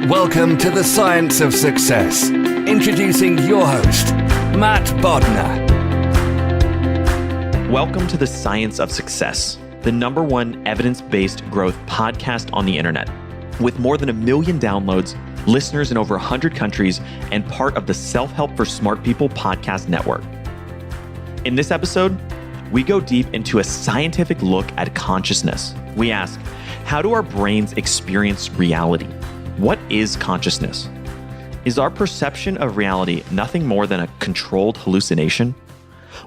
Welcome to the Science of Success. Introducing your host, Matt Bodnar. Welcome to the Science of Success, the #1 evidence-based growth podcast on the internet. With more than 1 million downloads, listeners in over 100 countries, and part of the Self-Help for Smart People podcast network. In this episode, we go deep into a scientific look at consciousness. We ask, how do our brains experience reality? What is consciousness? Is our perception of reality nothing more than a controlled hallucination?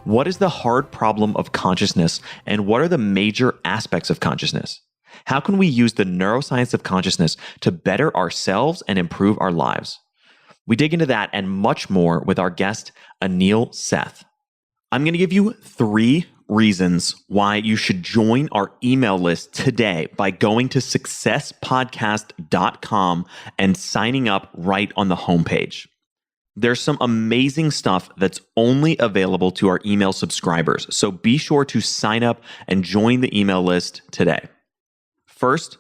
What is the hard problem of consciousness, and what are the major aspects of consciousness? How can we use the neuroscience of consciousness to better ourselves and improve our lives? We dig into that and much more with our guest, Anil Seth. I'm going to give you 3 reasons why you should join our email list today by going to successpodcast.com and signing up right on the homepage. There's some amazing stuff that's only available to our email subscribers, so be sure to sign up and join the email list today. First,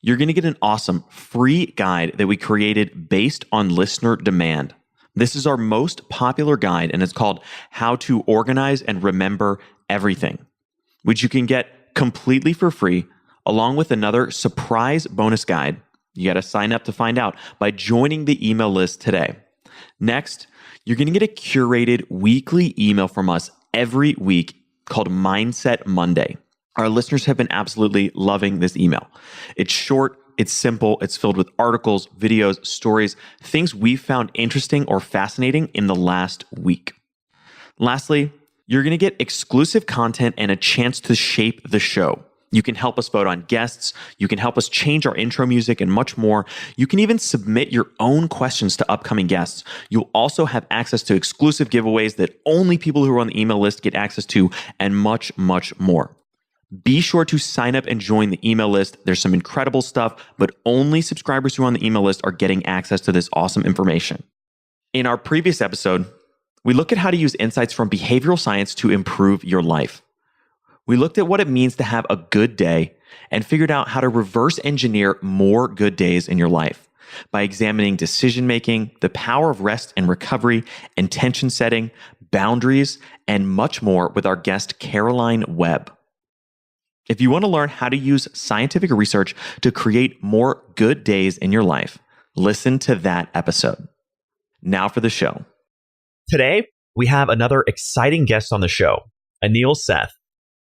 you're going to get an awesome free guide that we created based on listener demand. This is our most popular guide, and it's called How to Organize and Remember Everything, which you can get completely for free, along with another surprise bonus guide. You got to sign up to find out by joining the email list today. Next, you're going to get a curated weekly email from us every week called Mindset Monday. Our listeners have been absolutely loving this email. It's short, it's simple, it's filled with articles, videos, stories, things we've found interesting or fascinating in the last week. Lastly, you're going to get exclusive content and a chance to shape the show. You can help us vote on guests, you can help us change our intro music, and much more. You can even submit your own questions to upcoming guests. You'll also have access to exclusive giveaways that only people who are on the email list get access to, and much, much more. Be sure to sign up and join the email list. There's some incredible stuff, but only subscribers who are on the email list are getting access to this awesome information. In our previous episode, we looked at how to use insights from behavioral science to improve your life. We looked at what it means to have a good day and figured out how to reverse engineer more good days in your life by examining decision-making, the power of rest and recovery, intention setting, boundaries, and much more with our guest, Caroline Webb. If you want to learn how to use scientific research to create more good days in your life, listen to that episode. Now for the show. Today, we have another exciting guest on the show, Anil Seth.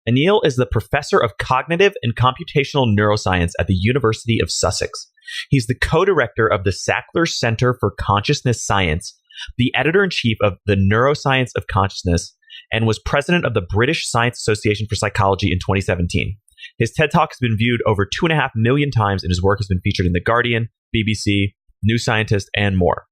Anil is the professor of Cognitive and Computational Neuroscience at the University of Sussex. He's the co-director of the Sackler Centre for Consciousness Science, the editor-in-chief of the Neuroscience of Consciousness, and was president of the British Science Association for Psychology in 2017. His TED Talk has been viewed over 2.5 million times, and his work has been featured in The Guardian, BBC, Neuroscientist, and more.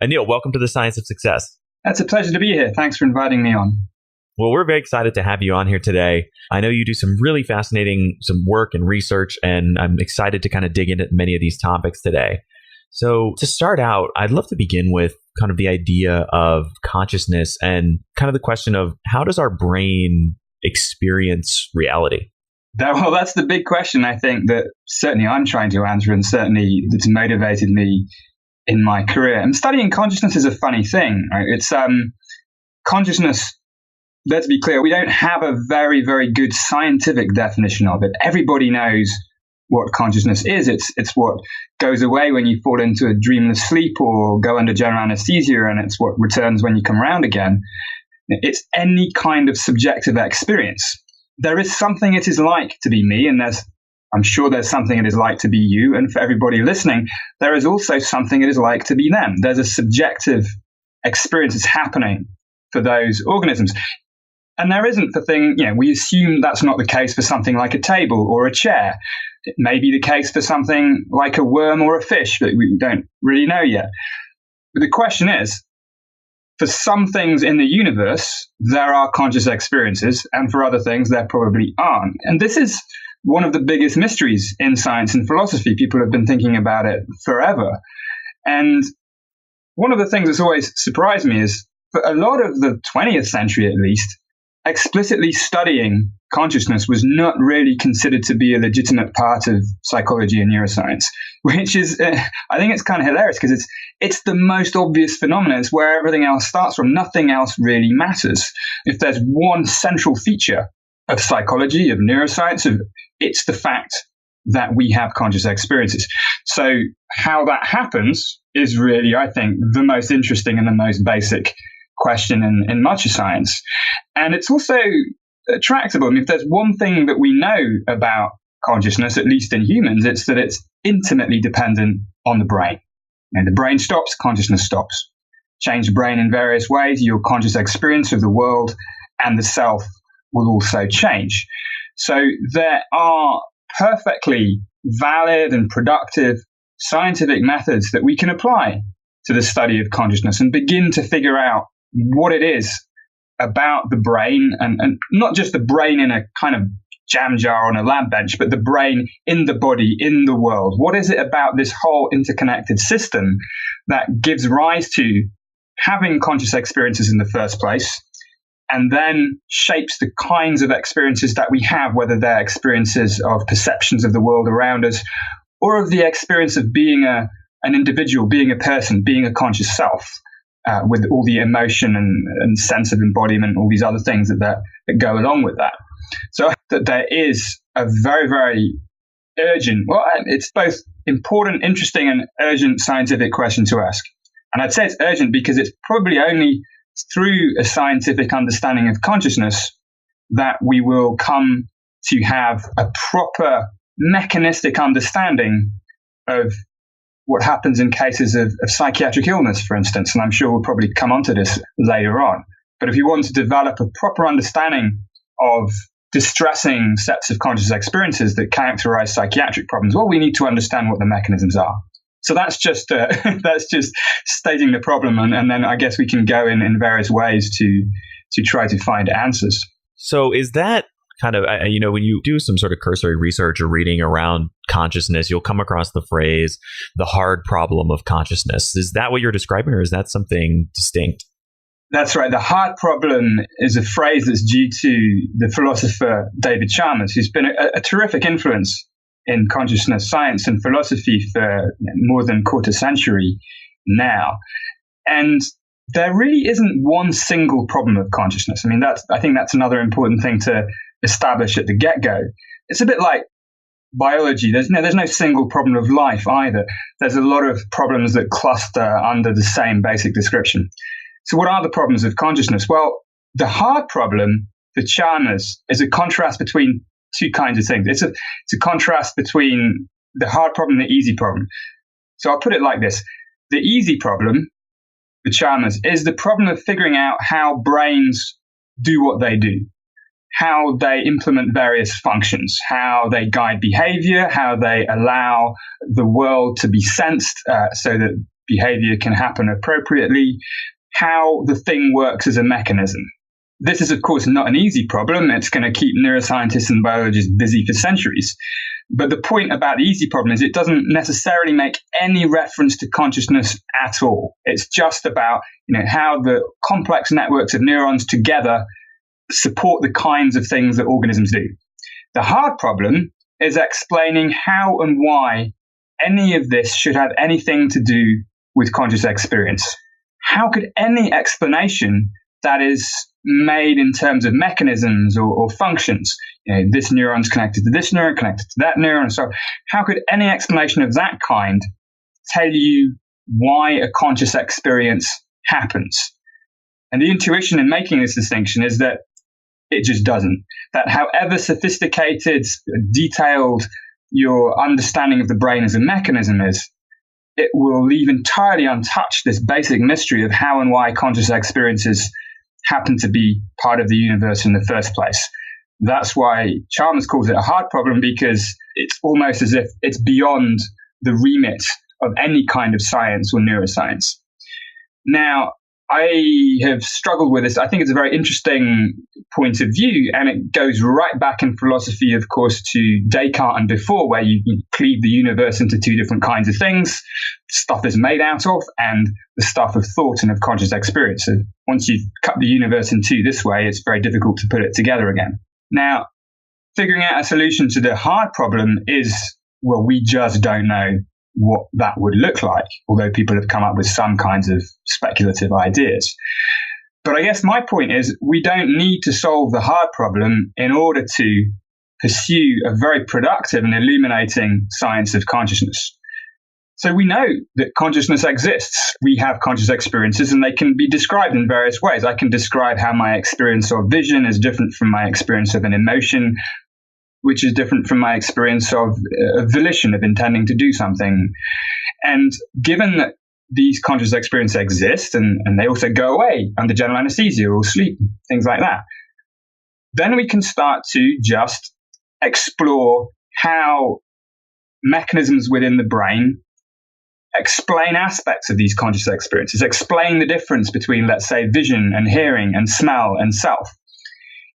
Anil, welcome to the Science of Success. It's a pleasure to be here. Thanks for inviting me on. Well, we're very excited to have you on here today. I know you do some really fascinating work and research, and I'm excited to kind of dig into many of these topics today. So to start out, I'd love to begin with kind of the idea of consciousness and kind of the question of how does our brain experience reality? Well, that's the big question, I think, that certainly I'm trying to answer, and certainly that's motivated me in my career. And studying consciousness is a funny thing, right? It's consciousness. Let's be clear, we don't have a very, very good scientific definition of it. Everybody knows what consciousness is. It's what goes away when you fall into a dreamless sleep or go under general anesthesia, and it's what returns when you come around again. It's any kind of subjective experience. There is something it is like to be me, and I'm sure there's something it is like to be you. And for everybody listening, there is also something it is like to be them. There's a subjective experience that's happening for those organisms. And there isn't the thing, we assume that's not the case for something like a table or a chair. It may be the case for something like a worm or a fish that we don't really know yet. But the question is, for some things in the universe, there are conscious experiences, and for other things, there probably aren't. And this is one of the biggest mysteries in science and philosophy. People have been thinking about it forever. And one of the things that's always surprised me is, for a lot of the 20th century at least, explicitly studying consciousness was not really considered to be a legitimate part of psychology and neuroscience, which is, I think it's kind of hilarious because it's the most obvious phenomenon. It's where everything else starts from. Nothing else really matters. If there's one central feature of psychology, of neuroscience, it's the fact that we have conscious experiences. So how that happens is really, I think, the most interesting and the most basic question in much of science. And it's also tractable. I mean, if there's one thing that we know about consciousness, at least in humans, it's that it's intimately dependent on the brain. And the brain stops, consciousness stops. Change the brain in various ways, your conscious experience of the world and the self will also change. So there are perfectly valid and productive scientific methods that we can apply to the study of consciousness and begin to figure out what it is about the brain, and not just the brain in a kind of jam jar on a lab bench, but the brain in the body, in the world. What is it about this whole interconnected system that gives rise to having conscious experiences in the first place, and then shapes the kinds of experiences that we have, whether they're experiences of perceptions of the world around us, or of the experience of being an individual, being a person, being a conscious self, with all the emotion and sense of embodiment, all these other things that go along with that. So that there is a very, very urgent, well, it's both important, interesting, and urgent scientific question to ask. And I'd say it's urgent because it's probably only through a scientific understanding of consciousness that we will come to have a proper mechanistic understanding of what happens in cases of psychiatric illness, for instance. And I'm sure we'll probably come onto this later on. But if you want to develop a proper understanding of distressing sets of conscious experiences that characterize psychiatric problems, well, we need to understand what the mechanisms are. So that's just stating the problem, and then I guess we can go in various ways to try to find answers. So is that kind of, when you do some sort of cursory research or reading around consciousness, you'll come across the phrase, the hard problem of consciousness. Is that what you're describing, or is that something distinct? That's right. The hard problem is a phrase that's due to the philosopher David Chalmers, who's been a terrific influence in consciousness science and philosophy for more than a quarter century now. And there really isn't one single problem of consciousness. I mean, I think that's another important thing to establish at the get-go. It's a bit like biology. There's no single problem of life either. There's a lot of problems that cluster under the same basic description. So what are the problems of consciousness? Well, the hard problem for Chalmers is a contrast between two kinds of things. It's a contrast between the hard problem and the easy problem. So I'll put it like this. The easy problem for Chalmers is the problem of figuring out how brains do what they do, how they implement various functions, how they guide behavior, how they allow the world to be sensed so that behavior can happen appropriately, how the thing works as a mechanism. This is, of course, not an easy problem. It's going to keep neuroscientists and biologists busy for centuries. But the point about the easy problem is it doesn't necessarily make any reference to consciousness at all. It's just about how the complex networks of neurons together support the kinds of things that organisms do. The hard problem is explaining how and why any of this should have anything to do with conscious experience. How could any explanation that is made in terms of mechanisms or functions, this neuron's connected to this neuron, connected to that neuron, so how could any explanation of that kind tell you why a conscious experience happens? And the intuition in making this distinction is that it just doesn't. That however sophisticated, detailed your understanding of the brain as a mechanism is, it will leave entirely untouched this basic mystery of how and why conscious experiences happen to be part of the universe in the first place. That's why Chalmers calls it a hard problem, because it's almost as if it's beyond the remit of any kind of science or neuroscience. Now, I have struggled with this. I think it's a very interesting point of view, and it goes right back in philosophy, of course, to Descartes and before, where you cleave the universe into two different kinds of things. Stuff is made out of, and the stuff of thought and of conscious experience. So once you've cut the universe in two this way, it's very difficult to put it together again. Now, figuring out a solution to the hard problem is, well, we just don't know what that would look like, although people have come up with some kinds of speculative ideas. But I guess my point is we don't need to solve the hard problem in order to pursue a very productive and illuminating science of consciousness. So we know that consciousness exists. We have conscious experiences and they can be described in various ways. I can describe how my experience of vision is different from my experience of an emotion, which is different from my experience of volition, of intending to do something. And given that these conscious experiences exist and they also go away under general anesthesia or sleep, things like that, then we can start to just explore how mechanisms within the brain explain aspects of these conscious experiences, explain the difference between, let's say, vision and hearing and smell and self.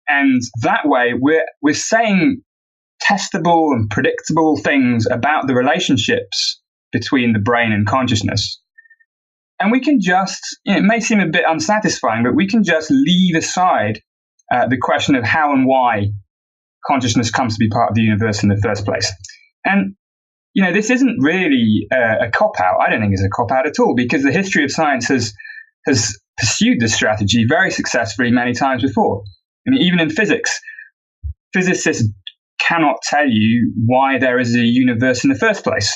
And that way, we're saying testable and predictable things about the relationships between the brain and consciousness. And we can just, it may seem a bit unsatisfying, but we can just leave aside the question of how and why consciousness comes to be part of the universe in the first place. And this isn't really a cop-out. I don't think it's a cop-out at all, because the history of science has pursued this strategy very successfully many times before. I mean, even in physics, physicists cannot tell you why there is a universe in the first place.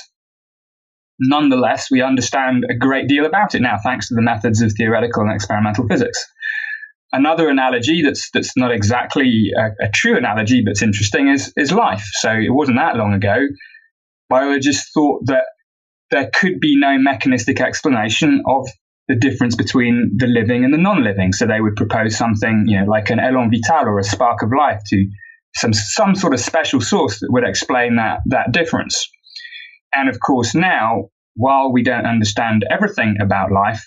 Nonetheless, we understand a great deal about it now, thanks to the methods of theoretical and experimental physics. Another analogy that's not exactly a true analogy, but it's interesting, is life. So it wasn't that long ago biologists thought that there could be no mechanistic explanation of the difference between the living and the non-living. So they would propose something, like an élan vital or a spark of life to some sort of special source that would explain that difference. And of course now, while we don't understand everything about life,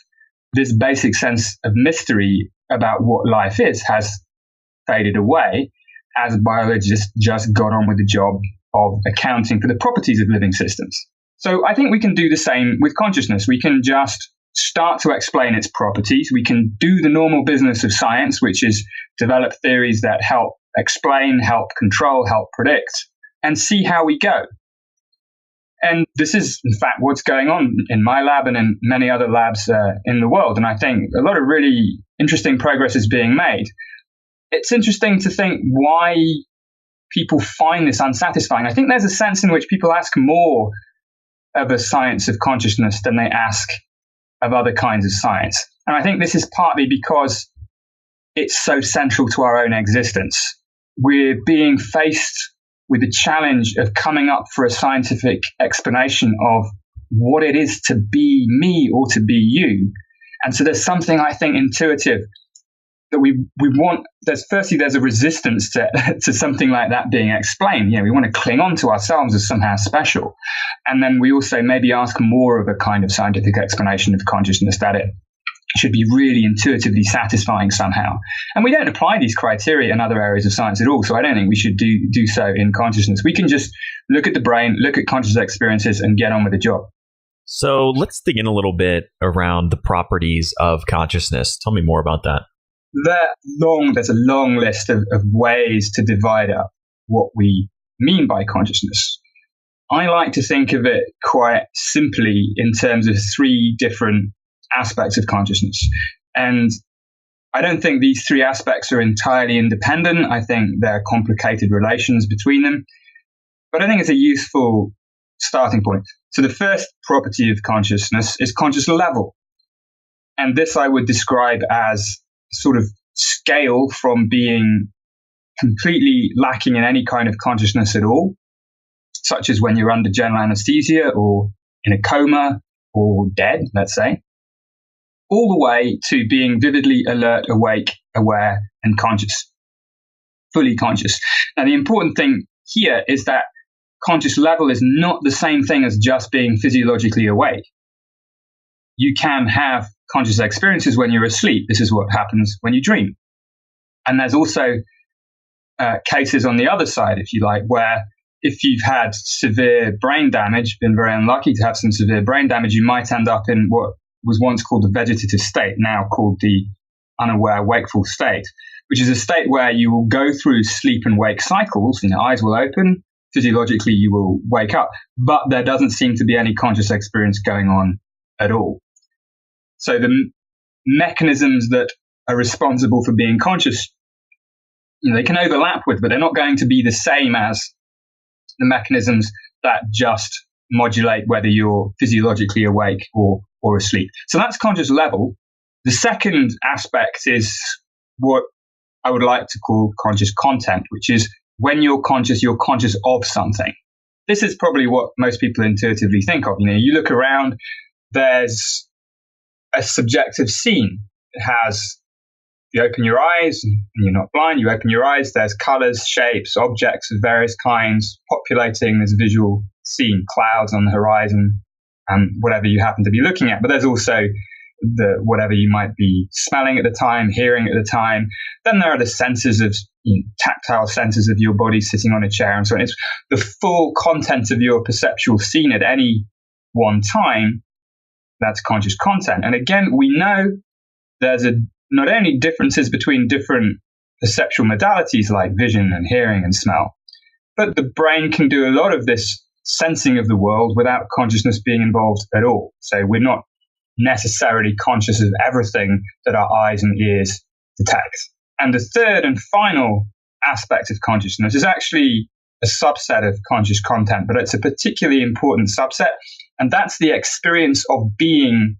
this basic sense of mystery about what life is has faded away as biologists just got on with the job of accounting for the properties of living systems. So I think we can do the same with consciousness. We can just start to explain its properties. We can do the normal business of science, which is develop theories that help explain, help control, help predict, and see how we go. And this is, in fact, what's going on in my lab and in many other labs in the world. And I think a lot of really interesting progress is being made. It's interesting to think why people find this unsatisfying. I think there's a sense in which people ask more of a science of consciousness than they ask of other kinds of science. And I think this is partly because it's so central to our own existence. We're being faced with the challenge of coming up for a scientific explanation of what it is to be me or to be you. And so there's something, I think, intuitive that we want. There's a resistance to something like that being explained. We want to cling on to ourselves as somehow special. And then we also maybe ask more of a kind of scientific explanation of consciousness, that it should be really intuitively satisfying somehow. And we don't apply these criteria in other areas of science at all. So I don't think we should do so in consciousness. We can just look at the brain, look at conscious experiences, and get on with the job. So let's dig in a little bit around the properties of consciousness. Tell me more about that. There's a long list of ways to divide up what we mean by consciousness. I like to think of it quite simply in terms of three different aspects of consciousness. And I don't think these three aspects are entirely independent. I think there are complicated relations between them. But I think it's a useful starting point. So the first property of consciousness is conscious level. And this I would describe as sort of scale from being completely lacking in any kind of consciousness at all, such as when you're under general anesthesia or in a coma or dead, let's say, all the way to being vividly alert, awake, aware, and conscious, fully conscious. Now, the important thing here is that conscious level is not the same thing as just being physiologically awake. You can have conscious experiences when you're asleep. This is what happens when you dream. And there's also cases on the other side, if you like, where if you've had severe brain damage, been very unlucky to have some severe brain damage, you might end up in what was once called the vegetative state, now called the unaware wakeful state. which is a state where you will go through sleep and wake cycles, and your eyes will open, physiologically you will wake up, but there doesn't seem to be any conscious experience going on at all. So the mechanisms that are responsible for being conscious, they can overlap with, but they're not going to be the same as the mechanisms that just modulate whether you're physiologically awake or asleep. So that's conscious level. The second aspect is what I would like to call conscious content, which is when you're conscious of something. This is probably what most people intuitively think of. You look around, there's a subjective scene. It has, you open your eyes, and you're not blind, you open your eyes, there's colors, shapes, objects of various kinds populating this visual scene, clouds on the horizon, and whatever you happen to be looking at. But there's also whatever you might be smelling at the time, hearing at the time. Then there are the senses of tactile senses of your body sitting on a chair and so on. It's the full content of your perceptual scene at any one time. That's conscious content. And again, we know there's not only differences between different perceptual modalities like vision and hearing and smell, but the brain can do a lot of this sensing of the world without consciousness being involved at all. So we're not necessarily conscious of everything that our eyes and ears detect. And the third and final aspect of consciousness is actually a subset of conscious content, but it's a particularly important subset, and that's the experience of being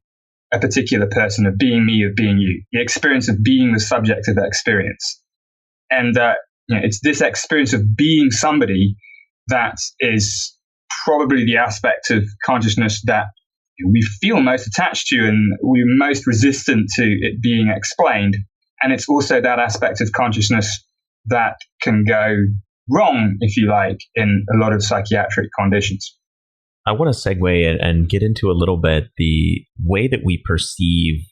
a particular person, of being me, of being you, the experience of being the subject of that experience. And it's this experience of being somebody that is probably the aspect of consciousness that we feel most attached to and we're most resistant to it being explained. And it's also that aspect of consciousness that can go wrong, if you like, in a lot of psychiatric conditions. I want to segue and get into a little bit the way that we perceive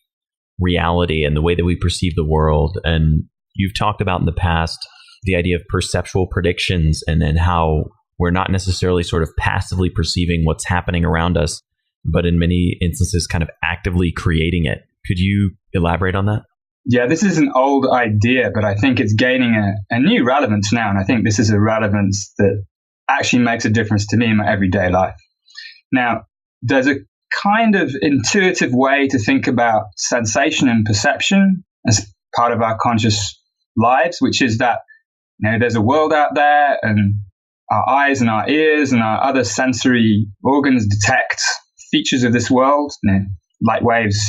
reality and the way that we perceive the world. And you've talked about in the past the idea of perceptual predictions and how we're not necessarily sort of passively perceiving what's happening around us, but in many instances kind of actively creating it. Could you elaborate on that? Yeah, this is an old idea, but I think it's gaining a new relevance now. And I think this is a relevance that actually makes a difference to me in my everyday life. Now, there's a kind of intuitive way to think about sensation and perception as part of our conscious lives, which is that there's a world out there and our eyes and our ears and our other sensory organs detect features of this world. Light waves,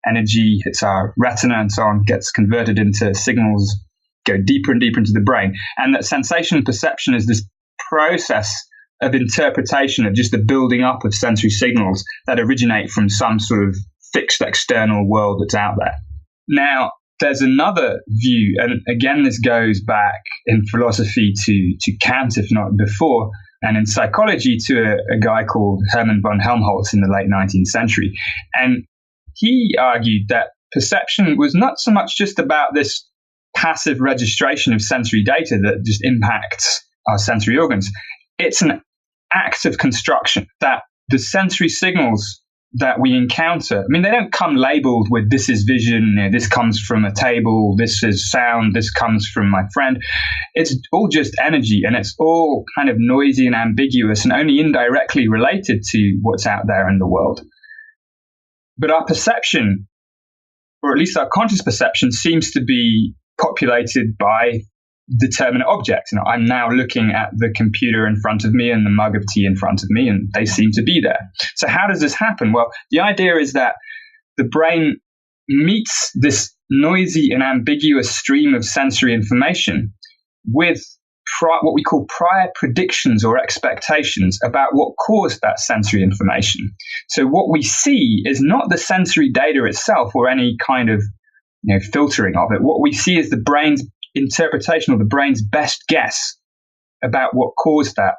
energy hits our retina and so on, gets converted into signals, go deeper and deeper into the brain. And that sensation and perception is this process of interpretation of just the building up of sensory signals that originate from some sort of fixed external world that's out there. Now, there's another view, and again, this goes back in philosophy to Kant, if not before, and in psychology to a guy called Hermann von Helmholtz in the late 19th century. And he argued that perception was not so much just about this passive registration of sensory data that just impacts our sensory organs. It's an act of construction, that the sensory signals that we encounter, they don't come labeled with this is vision, this comes from a table, this is sound, this comes from my friend. It's all just energy, and it's all kind of noisy and ambiguous and only indirectly related to what's out there in the world. But our perception, or at least our conscious perception, seems to be populated by determinate objects. I'm now looking at the computer in front of me and the mug of tea in front of me, and they seem to be there. So how does this happen? Well, the idea is that the brain meets this noisy and ambiguous stream of sensory information with what we call prior predictions or expectations about what caused that sensory information. So what we see is not the sensory data itself or any kind of filtering of it. What we see is the brain's interpretation or the brain's best guess about what caused that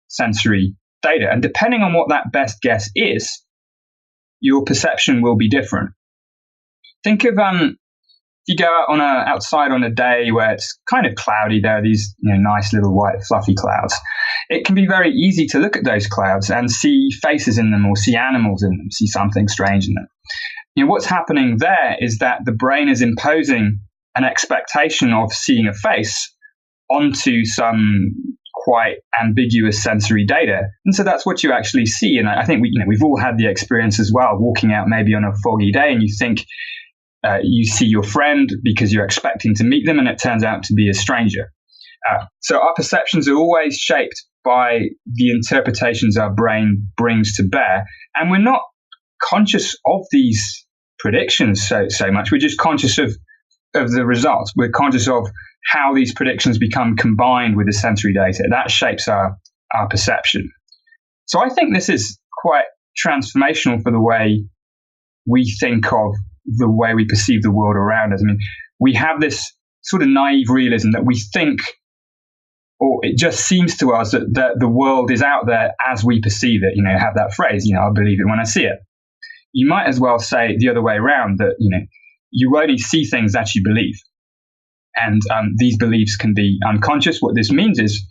sensory data. And depending on what that best guess is, your perception will be different. Think of if you go out outside on a day where it's kind of cloudy, there are these nice little white fluffy clouds. It can be very easy to look at those clouds and see faces in them or see animals in them, see something strange in them. What's happening there is that the brain is imposing an expectation of seeing a face onto some quite ambiguous sensory data. And so that's what you actually see. And I think we've all had the experience as well, walking out maybe on a foggy day and you think you see your friend because you're expecting to meet them and it turns out to be a stranger. So our perceptions are always shaped by the interpretations our brain brings to bear. And we're not conscious of these predictions so much. We're just conscious of the results. We're conscious of how these predictions become combined with the sensory data. That shapes our perception. So I think this is quite transformational for the way we think of the way we perceive the world around us. I mean, we have this sort of naive realism that we think, or it just seems to us that the world is out there as we perceive it. Have that phrase, I believe it when I see it. You might as well say it the other way around, that, you only see things that you believe. And these beliefs can be unconscious. What this means is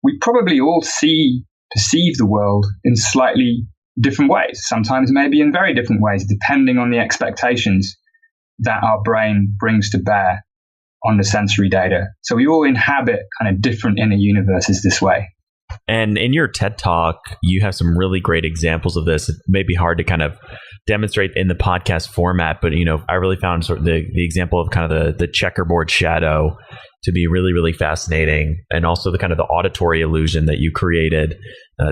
we probably all perceive the world in slightly different ways, sometimes maybe in very different ways, depending on the expectations that our brain brings to bear on the sensory data. So we all inhabit kind of different inner universes this way. And in your TED Talk, you have some really great examples of this. It may be hard to kind of demonstrate in the podcast format, but I really found sort of the example of kind of the checkerboard shadow to be really, really fascinating, and also the kind of the auditory illusion that you created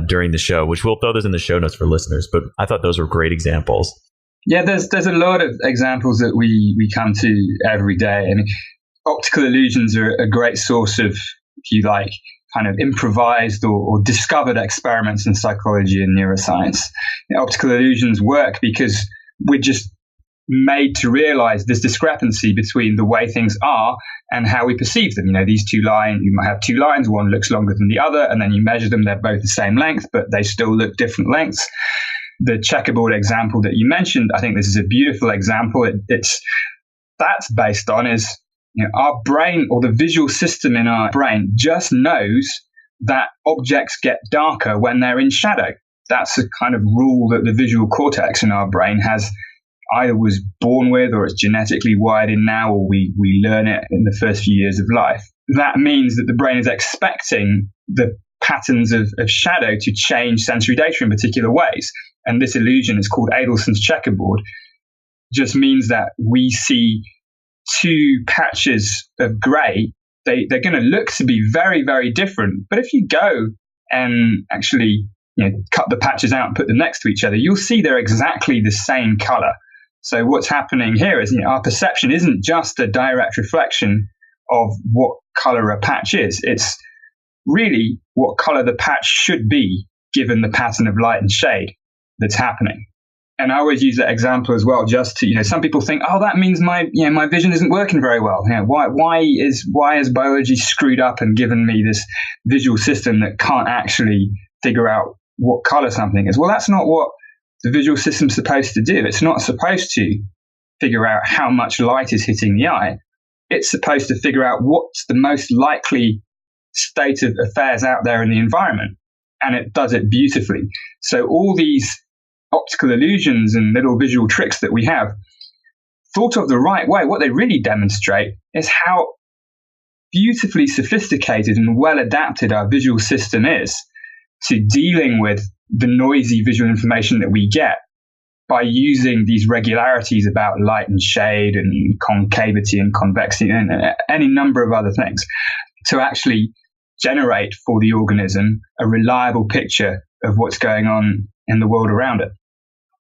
during the show, which we'll throw those in the show notes for listeners. But I thought those were great examples. Yeah, there's a lot of examples that we come to every day. I mean, optical illusions are a great source of, if you like, kind of improvised or discovered experiments in psychology and neuroscience. Optical illusions work because we're just made to realize this discrepancy between the way things are and how we perceive them. These two lines, you might have two lines, one looks longer than the other, and then you measure them, they're both the same length, but they still look different lengths. The checkerboard example that you mentioned, I think this is a beautiful example. That's based on is, our brain, or the visual system in our brain, just knows that objects get darker when they're in shadow. That's a kind of rule that the visual cortex in our brain either was born with, or it's genetically wired in now, or we learn it in the first few years of life. That means that the brain is expecting the patterns of shadow to change sensory data in particular ways. And this illusion is called Adelson's checkerboard. Just means that we see two patches of grey. They're going to look to be very, very different. But if you go and actually cut the patches out and put them next to each other, you'll see they're exactly the same color. So what's happening here is our perception isn't just a direct reflection of what color a patch is. It's really what color the patch should be given the pattern of light and shade that's happening. And I always use that example as well, just to, some people think, oh, that means my vision isn't working very well. Why is biology screwed up and given me this visual system that can't actually figure out what color something is? Well, that's not what the visual system's supposed to do. It's not supposed to figure out how much light is hitting the eye. It's supposed to figure out what's the most likely state of affairs out there in the environment. And it does it beautifully. So all these optical illusions and little visual tricks that we have, thought of the right way, what they really demonstrate is how beautifully sophisticated and well adapted our visual system is to dealing with the noisy visual information that we get by using these regularities about light and shade and concavity and convexity and any number of other things to actually generate for the organism a reliable picture of what's going on in the world around it.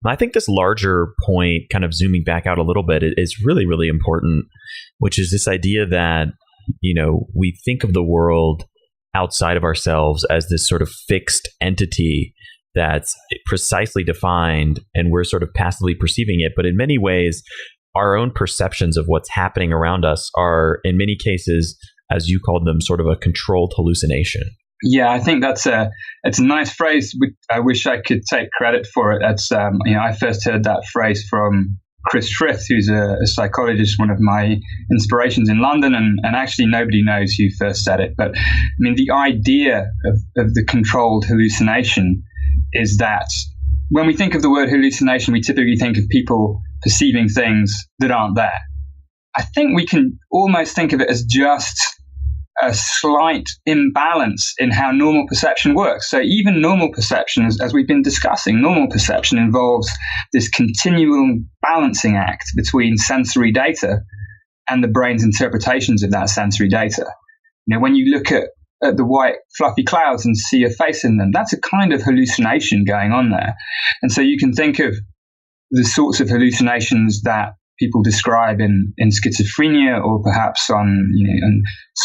I think this larger point, kind of zooming back out a little bit, is really, really important, which is this idea that, we think of the world outside of ourselves as this sort of fixed entity that's precisely defined, and we're sort of passively perceiving it. But in many ways, our own perceptions of what's happening around us are, in many cases, as you called them, sort of a controlled hallucination. Yeah, I think it's a nice phrase. I wish I could take credit for it. That's I first heard that phrase from Chris Frith, who's a psychologist, one of my inspirations in London, and actually nobody knows who first said it. But I mean, the idea of the controlled hallucination is that when we think of the word hallucination, we typically think of people perceiving things that aren't there. I think we can almost think of it as just a slight imbalance in how normal perception works. So even normal perception, as we've been discussing, normal perception involves this continual balancing act between sensory data and the brain's interpretations of that sensory data. When you look at the white fluffy clouds and see a face in them, that's a kind of hallucination going on there. And so you can think of the sorts of hallucinations that people describe in schizophrenia or perhaps on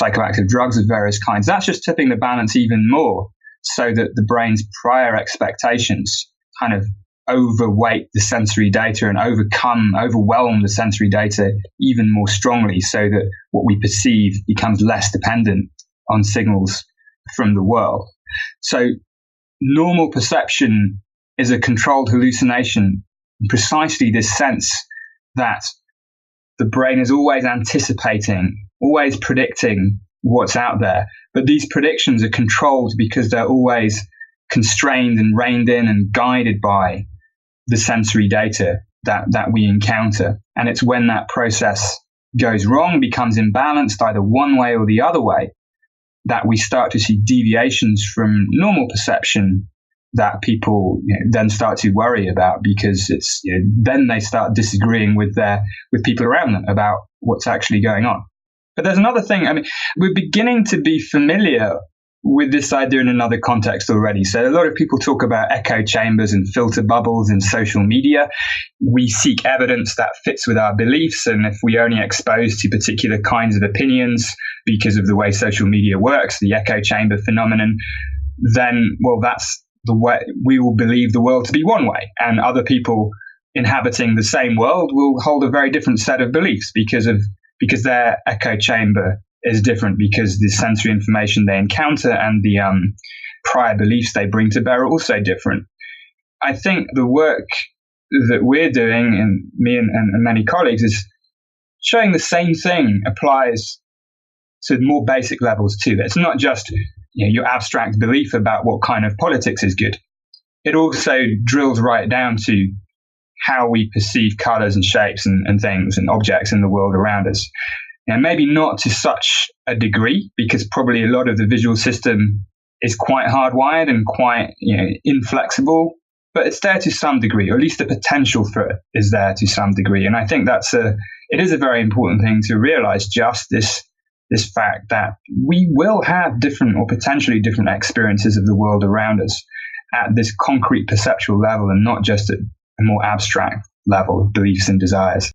psychoactive drugs of various kinds. That's just tipping the balance even more, so that the brain's prior expectations kind of overweight the sensory data and overwhelm the sensory data even more strongly, so that what we perceive becomes less dependent on signals from the world. So normal perception is a controlled hallucination, precisely this sense that the brain is always anticipating, always predicting what's out there. But these predictions are controlled because they're always constrained and reined in and guided by the sensory data that we encounter. And it's when that process goes wrong, becomes imbalanced either one way or the other way, that we start to see deviations from normal perception that people then start to worry about, because it's then they start disagreeing with people around them about what's actually going on. But there's another thing. I mean, we're beginning to be familiar with this idea in another context already. So a lot of people talk about echo chambers and filter bubbles in social media. We seek evidence that fits with our beliefs, and if we only exposed to particular kinds of opinions because of the way social media works, the echo chamber phenomenon, then, well, that's the way we will believe the world to be one way, and other people inhabiting the same world will hold a very different set of beliefs because their echo chamber is different, because the sensory information they encounter and the prior beliefs they bring to bear are also different. I think the work that we're doing, and me and many colleagues, is showing the same thing applies to more basic levels too. It's not just your abstract belief about what kind of politics is good. It also drills right down to how we perceive colors and shapes and things and objects in the world around us. Maybe not to such a degree, because probably a lot of the visual system is quite hardwired and quite inflexible, but it's there to some degree, or at least the potential for it is there to some degree. And I think it is a very important thing to realize, just this fact that we will have different or potentially different experiences of the world around us at this concrete perceptual level, and not just at a more abstract level of beliefs and desires.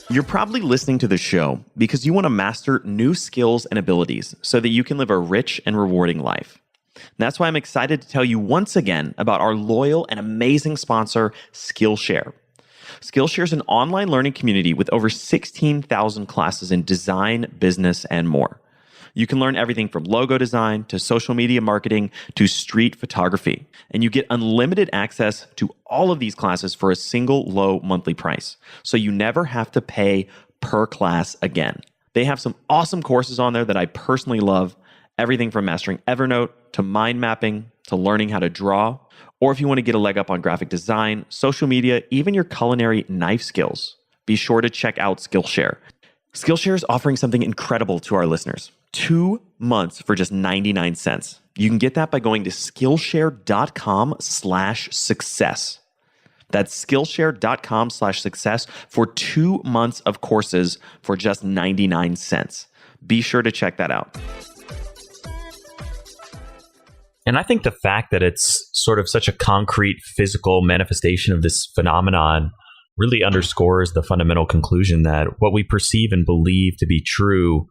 You're probably listening to the show because you want to master new skills and abilities so that you can live a rich and rewarding life. That's why I'm excited to tell you once again about our loyal and amazing sponsor, Skillshare. Skillshare is an online learning community with over 16,000 classes in design, business, and more. You can learn everything from logo design to social media marketing to street photography. And you get unlimited access to all of these classes for a single low monthly price. So you never have to pay per class again. They have some awesome courses on there that I personally love. Everything from mastering Evernote to mind mapping to learning how to draw. Or if you want to get a leg up on graphic design, social media, even your culinary knife skills, be sure to check out Skillshare. Skillshare is offering something incredible to our listeners. 2 months for just 99 cents. You can get that by going to Skillshare.com/success. That's Skillshare.com/success for 2 months of courses for just 99 cents. Be sure to check that out. And I think the fact that it's sort of such a concrete physical manifestation of this phenomenon really underscores the fundamental conclusion that what we perceive and believe to be true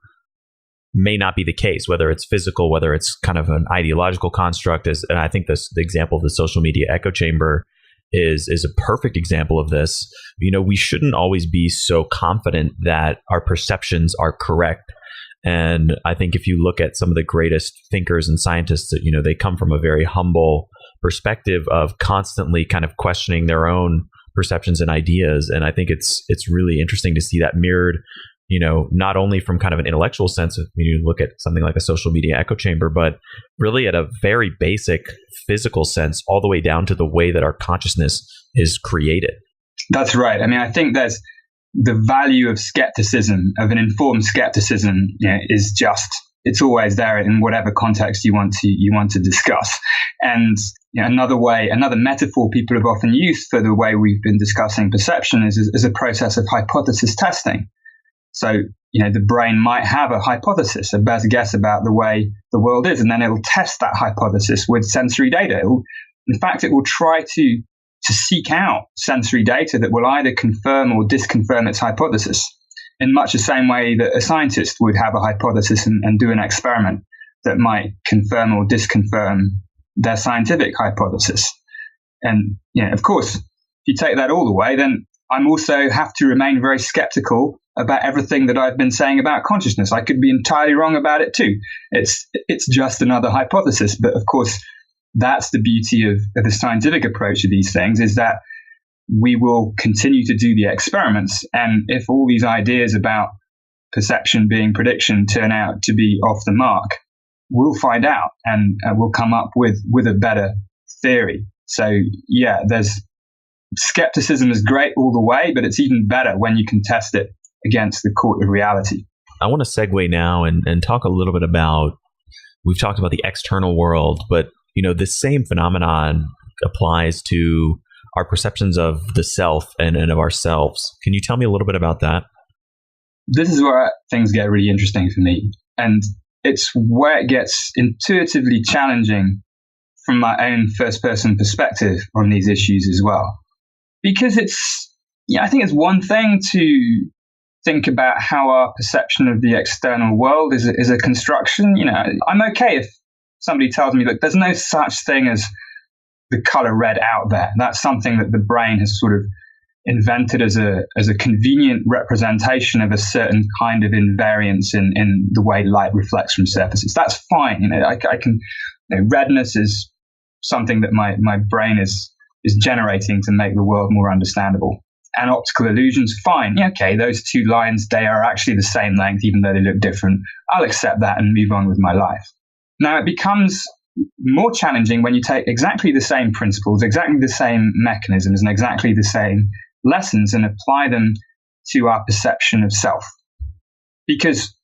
may not be the case, whether it's physical, whether it's kind of an ideological construct. And I think the example of the social media echo chamber is a perfect example of this. We shouldn't always be so confident that our perceptions are correct. And I think if you look at some of the greatest thinkers and scientists, they come from a very humble perspective of constantly kind of questioning their own perceptions and ideas. And I think it's really interesting to see that mirrored, not only from kind of an intellectual sense of when you look at something like a social media echo chamber, but really at a very basic physical sense, all the way down to the way that our consciousness is created. That's right. I mean, I think there's the value of skepticism, of an informed skepticism, is just, it's always there in whatever context you want to discuss. And another metaphor people have often used for the way we've been discussing perception is a process of hypothesis testing. So, the brain might have a hypothesis, a best guess about the way the world is, and then it'll test that hypothesis with sensory data. It will try to seek out sensory data that will either confirm or disconfirm its hypothesis, in much the same way that a scientist would have a hypothesis and do an experiment that might confirm or disconfirm their scientific hypothesis. And, of course, if you take that all the way, then I'm also have to remain very skeptical about everything that I've been saying about consciousness. I could be entirely wrong about it too. It's just another hypothesis. But of course, that's the beauty of the scientific approach to these things, is that we will continue to do the experiments. And if all these ideas about perception being prediction turn out to be off the mark, we'll find out and we'll come up with a better theory. So there's skepticism is great all the way, but it's even better when you can test it against the court of reality. I want to segue now and talk a little bit about, we've talked about the external world, but this same phenomenon applies to our perceptions of the self and of ourselves. Can you tell me a little bit about that? This is where things get really interesting for me. And it's where it gets intuitively challenging from my own first-person perspective on these issues as well. Because I think it's one thing to think about how our perception of the external world is a construction. I'm okay if somebody tells me, look, there's no such thing as the color red out there. That's something that the brain has sort of invented as a convenient representation of a certain kind of invariance in the way light reflects from surfaces. That's fine. I can. Redness is something that my brain is generating to make the world more understandable. And optical illusions, fine. Okay, those two lines, they are actually the same length, even though they look different. I'll accept that and move on with my life. Now, it becomes more challenging when you take exactly the same principles, exactly the same mechanisms, and exactly the same lessons and apply them to our perception of self. Because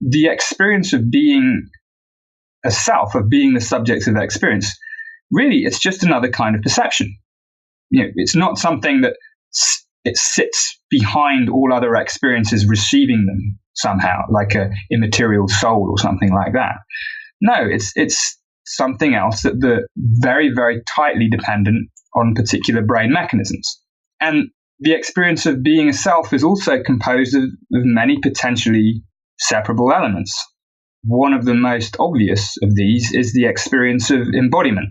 the experience of being a self, of being the subject of that experience, really, it's just another kind of perception. It's not something that it sits behind all other experiences, receiving them somehow, like a immaterial soul or something like that. No, it's something else that the very, very tightly dependent on particular brain mechanisms. And the experience of being a self is also composed of many potentially separable elements. One of the most obvious of these is the experience of embodiment.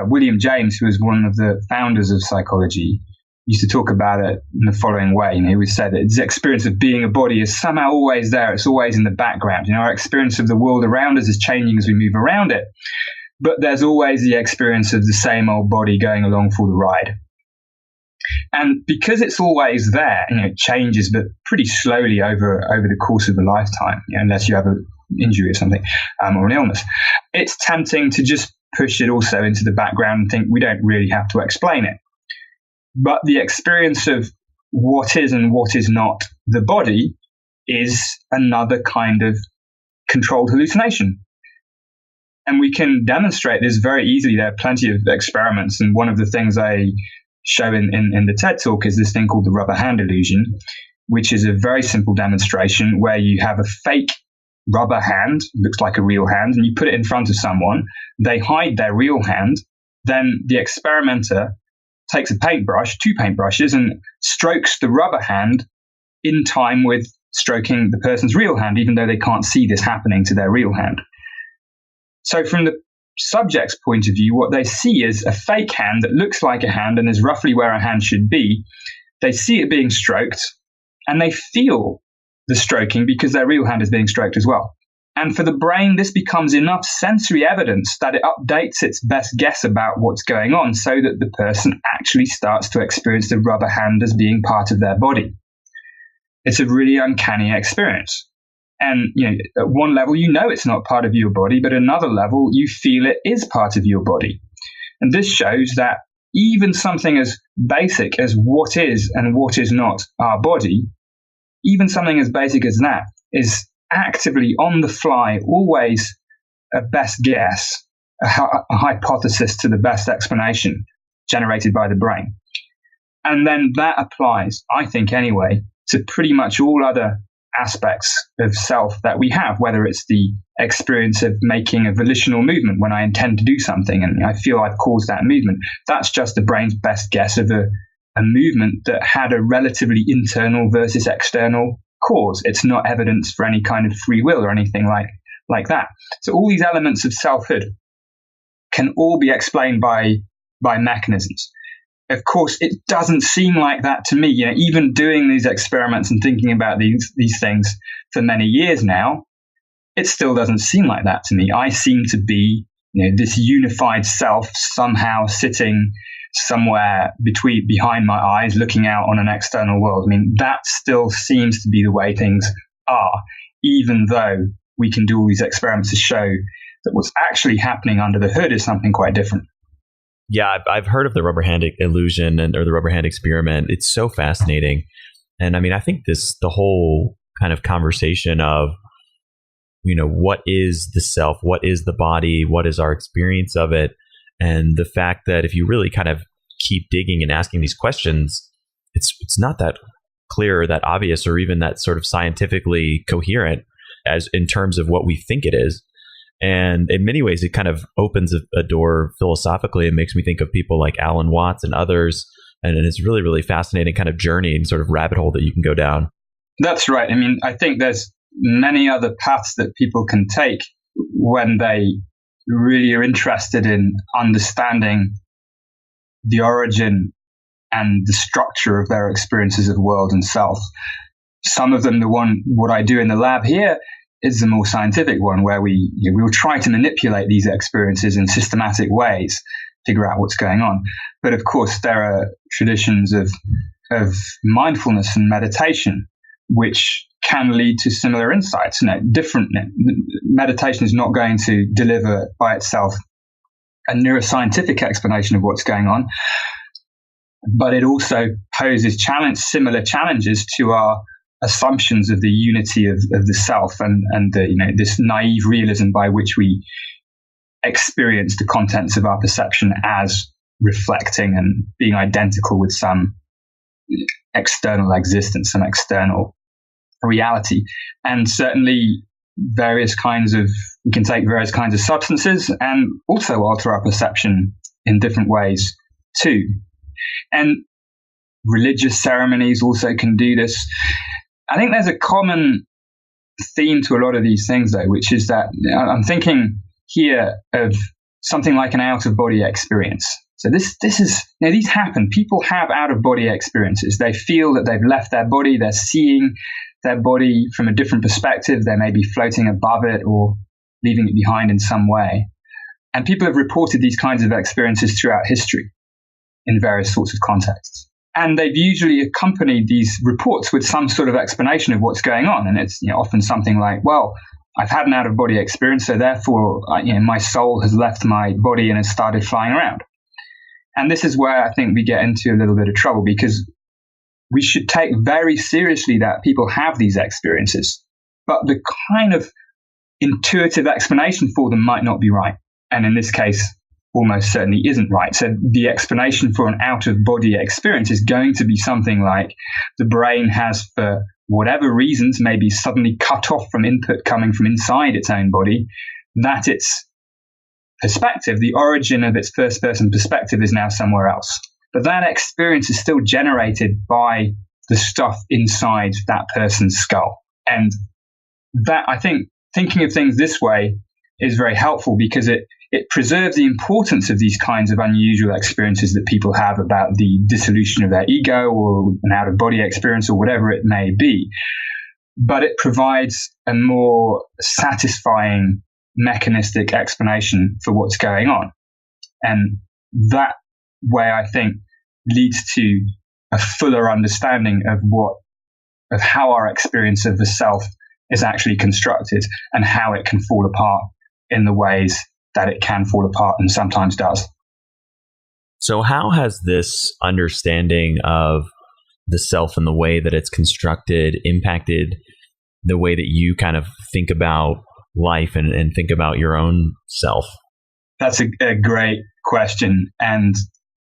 William James, who was one of the founders of psychology, used to talk about it in the following way. He would say that the experience of being a body is somehow always there. It's always in the background. Our experience of the world around us is changing as we move around it. But there's always the experience of the same old body going along for the ride. And because it's always there, it changes, but pretty slowly over the course of a lifetime, unless you have an injury or something, or an illness. It's tempting to just push it also into the background and think we don't really have to explain it. But the experience of what is and what is not the body is another kind of controlled hallucination. And we can demonstrate this very easily. There are plenty of experiments. And one of the things I show in the TED Talk is this thing called the rubber hand illusion, which is a very simple demonstration where you have a fake rubber hand, looks like a real hand, and you put it in front of someone. They hide their real hand. Then the experimenter takes a paintbrush, two paintbrushes, and strokes the rubber hand in time with stroking the person's real hand, even though they can't see this happening to their real hand. So from the subject's point of view, what they see is a fake hand that looks like a hand and is roughly where a hand should be. They see it being stroked, and they feel the stroking because their real hand is being stroked as well. And for the brain, this becomes enough sensory evidence that it updates its best guess about what's going on so that the person actually starts to experience the rubber hand as being part of their body. It's a really uncanny experience. And at one level, it's not part of your body, but at another level, you feel it is part of your body. And this shows that even something as basic as what is and what is not our body, even something as basic as that is actively on the fly, always a best guess, a hypothesis to the best explanation generated by the brain. And then that applies, I think anyway, to pretty much all other aspects of self that we have, whether it's the experience of making a volitional movement when I intend to do something and I feel I've caused that movement. That's just the brain's best guess of a movement that had a relatively internal versus external cause. It's not evidence for any kind of free will or anything like that. So all these elements of selfhood can all be explained by mechanisms. Of course, it doesn't seem like that to me. Even doing these experiments and thinking about these things for many years now, it still doesn't seem like that to me. I seem to be, this unified self somehow sitting somewhere behind my eyes, looking out on an external world. I mean, that still seems to be the way things are, even though we can do all these experiments to show that what's actually happening under the hood is something quite different. Yeah, I've heard of the rubber hand illusion or the rubber hand experiment. It's so fascinating. And I mean, I think the whole kind of conversation of, what is the self? What is the body? What is our experience of it? And the fact that if you really kind of keep digging and asking these questions, it's not that clear or that obvious or even that sort of scientifically coherent as in terms of what we think it is. And in many ways, it kind of opens a door philosophically and makes me think of people like Alan Watts and others. And it's really, really fascinating kind of journey and sort of rabbit hole that you can go down. That's right. I mean, I think there's many other paths that people can take when they really are interested in understanding the origin and the structure of their experiences of the world and self. Some of them, what I do in the lab here, is the more scientific one, where we will try to manipulate these experiences in systematic ways, figure out what's going on. But of course, there are traditions of mindfulness and meditation, which can lead to similar insights. Meditation is not going to deliver by itself a neuroscientific explanation of what's going on, but it also poses similar challenges to our assumptions of the unity of the self and this naive realism by which we experience the contents of our perception as reflecting and being identical with some external existence, some external reality. And certainly we can take various kinds of substances and also alter our perception in different ways too. And religious ceremonies also can do this. I think there's a common theme to a lot of these things, though, which is that I'm thinking here of something like an out-of-body experience. So this is, these happen. People have out-of-body experiences. They feel that they've left their body. They're seeing their body from a different perspective. They may be floating above it or leaving it behind in some way. And people have reported these kinds of experiences throughout history in various sorts of contexts. And they've usually accompanied these reports with some sort of explanation of what's going on. And it's often something like, well, I've had an out-of-body experience, so therefore my soul has left my body and has started flying around. And this is where I think we get into a little bit of trouble, because we should take very seriously that people have these experiences, but the kind of intuitive explanation for them might not be right. And in this case, almost certainly isn't right. So the explanation for an out-of-body experience is going to be something like the brain has, for whatever reasons, maybe suddenly cut off from input coming from inside its own body, that its perspective, the origin of its first-person perspective, is now somewhere else. But that experience is still generated by the stuff inside that person's skull. And that, I think, thinking of things this way is very helpful, because it preserves the importance of these kinds of unusual experiences that people have about the dissolution of their ego or an out-of-body experience or whatever it may be. But it provides a more satisfying mechanistic explanation for what's going on. And that way, I think, leads to a fuller understanding of how our experience of the self is actually constructed and how it can fall apart in the ways that it can fall apart and sometimes does. So how has this understanding of the self and the way that it's constructed impacted the way that you kind of think about life and think about your own self? That's a great question. And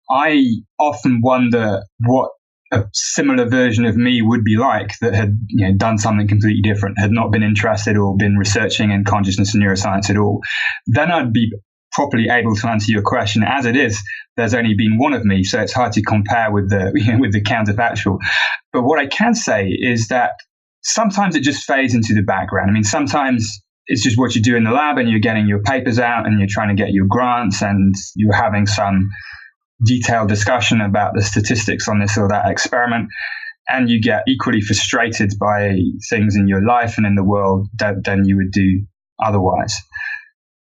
I often wonder what a similar version of me would be like that had done something completely different, had not been interested or been researching in consciousness and neuroscience at all. Then I'd be properly able to answer your question. As it is, there's only been one of me, so it's hard to compare with the with the counterfactual. But what I can say is that sometimes it just fades into the background. I mean, sometimes it's just what you do in the lab and you're getting your papers out and you're trying to get your grants and you're having some detailed discussion about the statistics on this or that experiment, and you get equally frustrated by things in your life and in the world than you would do otherwise.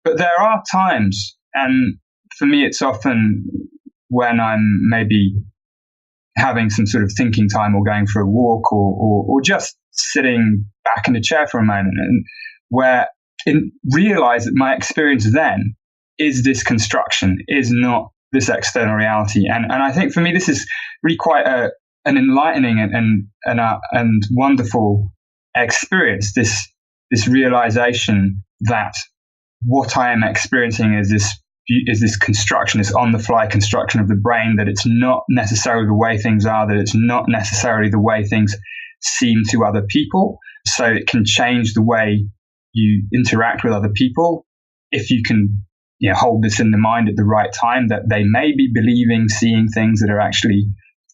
But there are times, and for me it's often when I'm maybe having some sort of thinking time or going for a walk or just sitting back in the chair for a moment, and where I realize that my experience then is this construction, is not this external reality. And I think for me, this is really quite an enlightening and wonderful experience, this realization that what I am experiencing is this construction, this on-the-fly construction of the brain, that it's not necessarily the way things are, that it's not necessarily the way things seem to other people. So it can change the way you interact with other people if you can hold this in the mind at the right time, that they may be believing, seeing things that are actually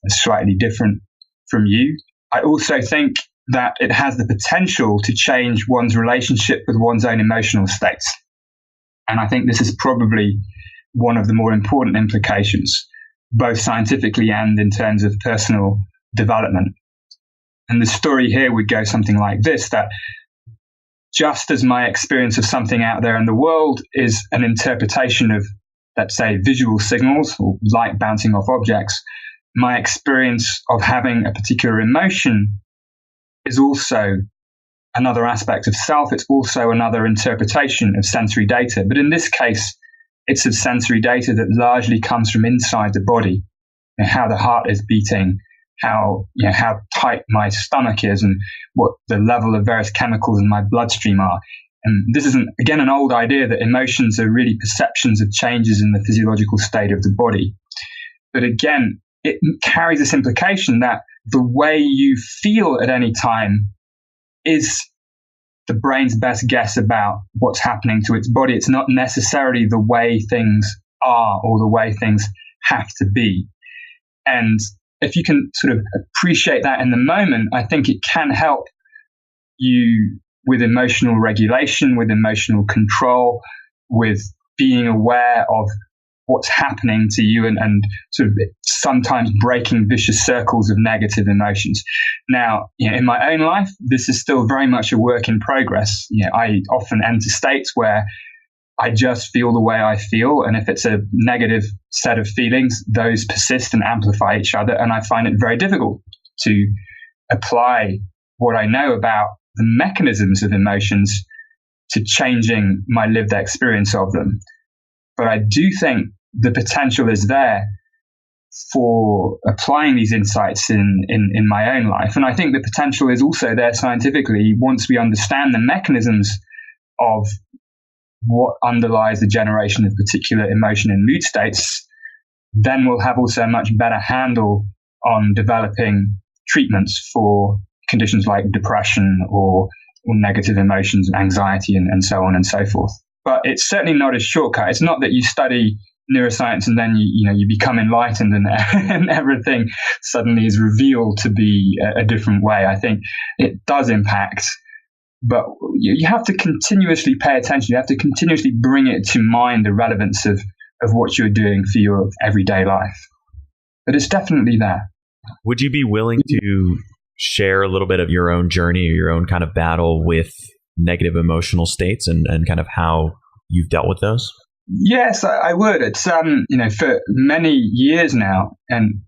slightly different from you. I also think that it has the potential to change one's relationship with one's own emotional states. And I think this is probably one of the more important implications, both scientifically and in terms of personal development. And the story here would go something like this, that just as my experience of something out there in the world is an interpretation of, let's say, visual signals or light bouncing off objects, my experience of having a particular emotion is also another aspect of self. It's also another interpretation of sensory data. But in this case, it's of sensory data that largely comes from inside the body, how the heart is beating, how tight my stomach is, and what the level of various chemicals in my bloodstream are. And this is, again, an old idea that emotions are really perceptions of changes in the physiological state of the body. But again, it carries this implication that the way you feel at any time is the brain's best guess about what's happening to its body. It's not necessarily the way things are or the way things have to be. And if you can sort of appreciate that in the moment, I think it can help you with emotional regulation, with emotional control, with being aware of what's happening to you and sort of sometimes breaking vicious circles of negative emotions. Now, in my own life, this is still very much a work in progress. I often enter states where I just feel the way I feel. And if it's a negative set of feelings, those persist and amplify each other. And I find it very difficult to apply what I know about the mechanisms of emotions to changing my lived experience of them. But I do think the potential is there for applying these insights in my own life. And I think the potential is also there scientifically once we understand the mechanisms of what underlies the generation of particular emotion and mood states, then we'll have also a much better handle on developing treatments for conditions like depression or negative emotions, anxiety, and so on and so forth. But it's certainly not a shortcut. It's not that you study neuroscience and then you become enlightened and everything suddenly is revealed to be a different way. I think it does impact, but you have to continuously pay attention. You have to continuously bring it to mind, the relevance of what you're doing for your everyday life. But it's definitely there. Would you be willing to share a little bit of your own journey or your own kind of battle with negative emotional states and kind of how you've dealt with those? Yes, I would. It's, for many years now, and